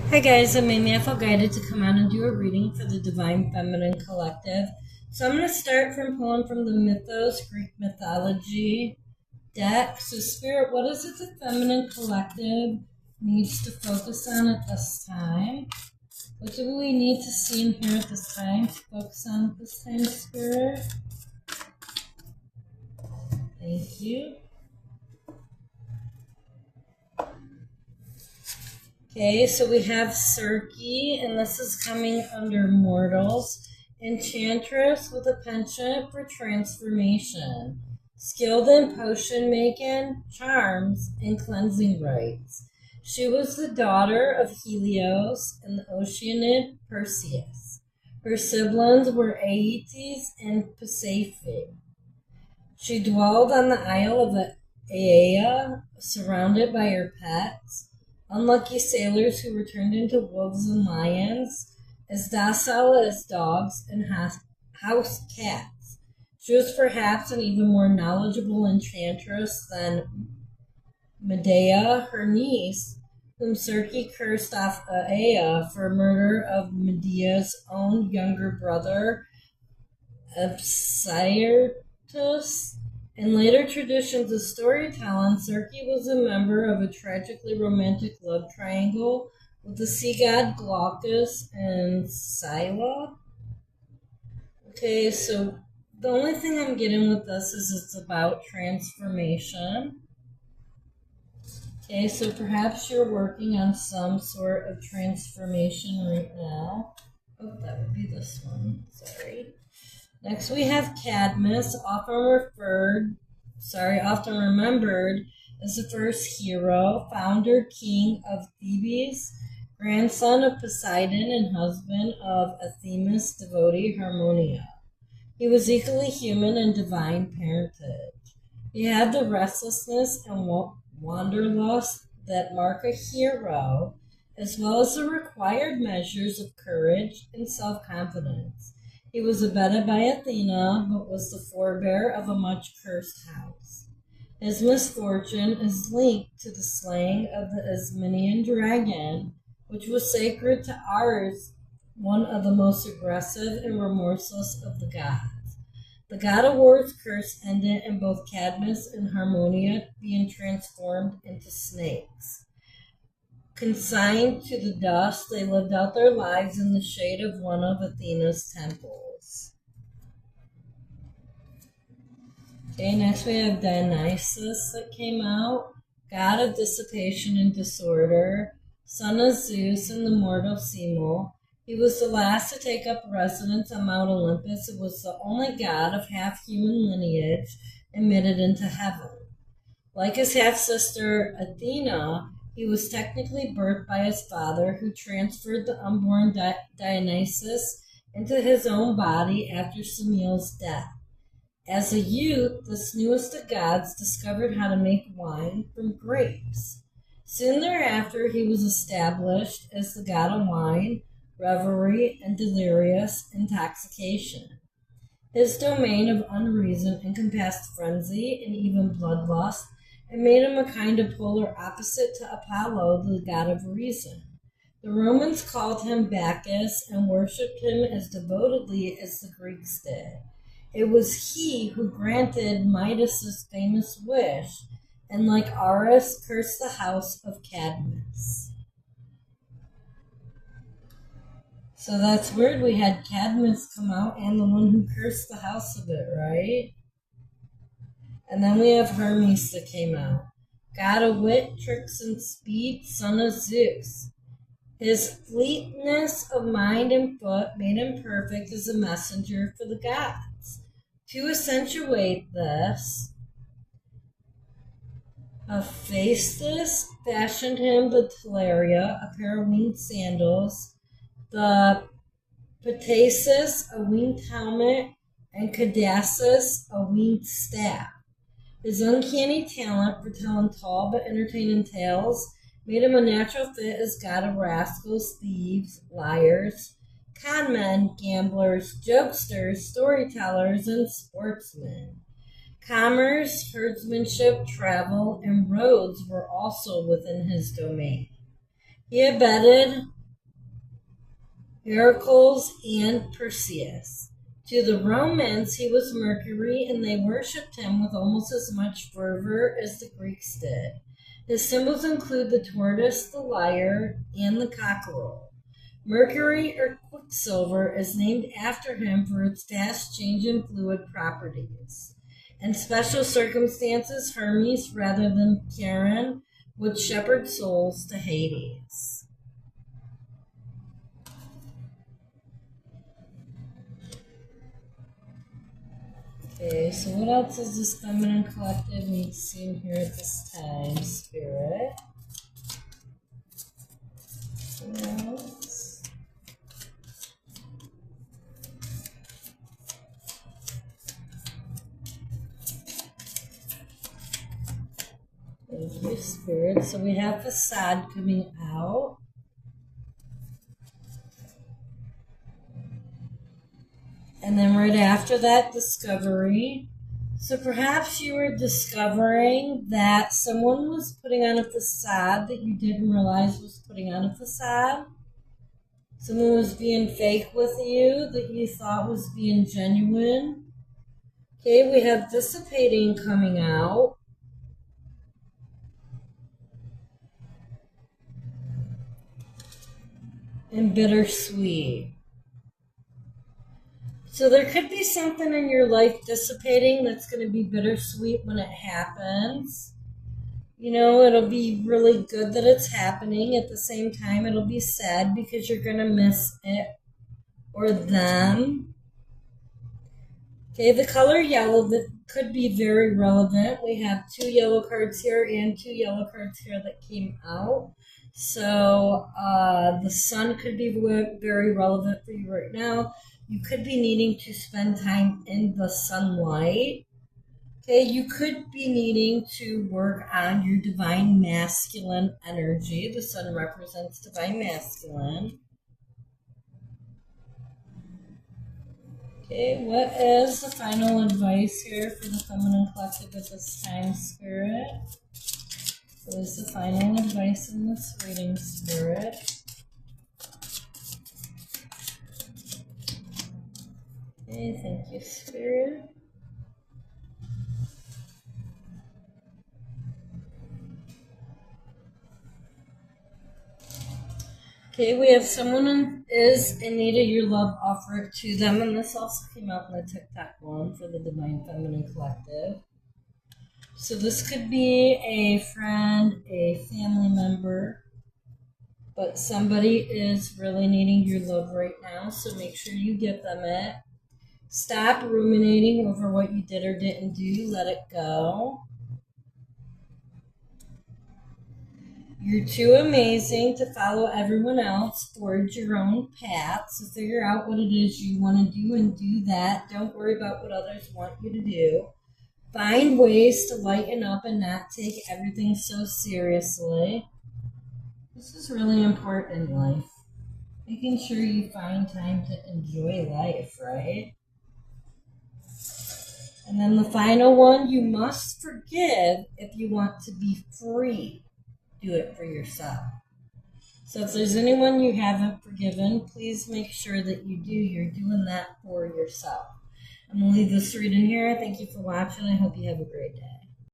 Hi guys, I'm Amy. I felt guided to come out and do a reading for the Divine Feminine Collective. So I'm going to start from pulling from the Mythos, Greek mythology deck. So Spirit, what is it the Feminine Collective needs to focus on at this time? What do we need to see and hear at this time to focus on at this time, Spirit? Thank you. Okay, so we have Circe, and this is coming under Mortals. Enchantress with a penchant for transformation. Skilled in potion making, charms, and cleansing rites. She was the daughter of Helios and the Oceanid Perseus. Her siblings were Aeetes and Pasiphae. She dwelled on the Isle of Aea, surrounded by her pets. Unlucky sailors who were turned into wolves and lions, as docile as dogs and house cats. She was perhaps an even more knowledgeable enchantress than Medea, her niece, whom Circe cursed off Aea for murder of Medea's own younger brother, Absyrtus. In later traditions of storytelling, Circe was a member of a tragically romantic love triangle with the sea god Glaucus and Scylla. Okay, so the only thing I'm getting with this is it's about transformation. Okay, so perhaps you're working on some sort of transformation right now. Oh, that would be this one. Sorry. Next we have Cadmus, often remembered as the first hero, founder, king of Thebes, grandson of Poseidon, and husband of Athena's devotee Harmonia. He was equally human and divine parentage. He had the restlessness and wanderlust that mark a hero, as well as the required measures of courage and self-confidence. He was abetted by Athena, but was the forebear of a much cursed house. His misfortune is linked to the slaying of the Ismenian dragon, which was sacred to Ares, one of the most aggressive and remorseless of the gods. The god of war's curse ended in both Cadmus and Harmonia being transformed into snakes. Consigned to the dust, they lived out their lives in the shade of one of Athena's temples. Okay, next we have Dionysus that came out, god of dissipation and disorder, son of Zeus and the mortal Semele. He was the last to take up residence on Mount Olympus and was the only god of half-human lineage admitted into heaven. Like his half-sister Athena, he was technically birthed by his father, who transferred the unborn Dionysus into his own body after Semele's death. As a youth, this newest of gods discovered how to make wine from grapes. Soon thereafter, he was established as the god of wine, revelry, and delirious intoxication. His domain of unreason encompassed frenzy and even bloodlust, and made him a kind of polar opposite to Apollo, the god of reason. The Romans called him Bacchus and worshipped him as devotedly as the Greeks did. It was he who granted Midas's famous wish, and like Ares, cursed the house of Cadmus. So that's weird. We had Cadmus come out and the one who cursed the house of it, right? And then we have Hermes that came out. God of wit, tricks, and speed, son of Zeus. His fleetness of mind and foot made him perfect as a messenger for the gods. To accentuate this, Hephaestus fashioned him the Talaria, a pair of winged sandals, the Ptasis, a winged helmet, and Cadassus, a winged staff. His uncanny talent for telling tall but entertaining tales made him a natural fit as god of rascals, thieves, liars, conmen, gamblers, jokesters, storytellers, and sportsmen. Commerce, herdsmanship, travel, and roads were also within his domain. He abetted Heracles, and Perseus. To the Romans, he was Mercury, and they worshipped him with almost as much fervor as the Greeks did. His symbols include the tortoise, the lyre, and the cockerel. Mercury, or Quicksilver, is named after him for its fast change in fluid properties. In special circumstances, Hermes, rather than Charon, would shepherd souls to Hades. Okay, so what else does this feminine collective need seen here at this time, Spirit? What else? Thank you, Spirit. So we have Facade coming out. And then right after that, Discovery. So perhaps you were discovering that someone was putting on a facade that you didn't realize was putting on a facade. Someone was being fake with you that you thought was being genuine. Okay, we have Dissipating coming out. And Bittersweet. So there could be something in your life dissipating that's going to be bittersweet when it happens. You know, it'll be really good that it's happening. At the same time, it'll be sad because you're going to miss it or them. Okay, the color yellow that could be very relevant. We have 2 yellow cards here and 2 yellow cards here that came out. So the sun could be very relevant for you right now. You could be needing to spend time in the sunlight. Okay, you could be needing to work on your divine masculine energy. The sun represents divine masculine. Okay, what is the final advice here for the feminine collective at this time, Spirit? What is the final advice in this reading, Spirit? Okay, thank you, Spirit. Okay, we have someone is in need of your love, offer it to them. And this also came out in the TikTok one for the Divine Feminine Collective. So this could be a friend, a family member, but somebody is really needing your love right now. So make sure you give them it. Stop ruminating over what you did or didn't do. Let it go. You're too amazing to follow everyone else. Forge your own path. So figure out what it is you want to do and do that. Don't worry about what others want you to do. Find ways to lighten up and not take everything so seriously. This is really important in life. Making sure you find time to enjoy life, right? And then the final one, you must forgive if you want to be free. Do it for yourself. So if there's anyone you haven't forgiven, please make sure that you do. You're doing that for yourself. I'm going to leave this reading here. Thank you for watching. I hope you have a great day.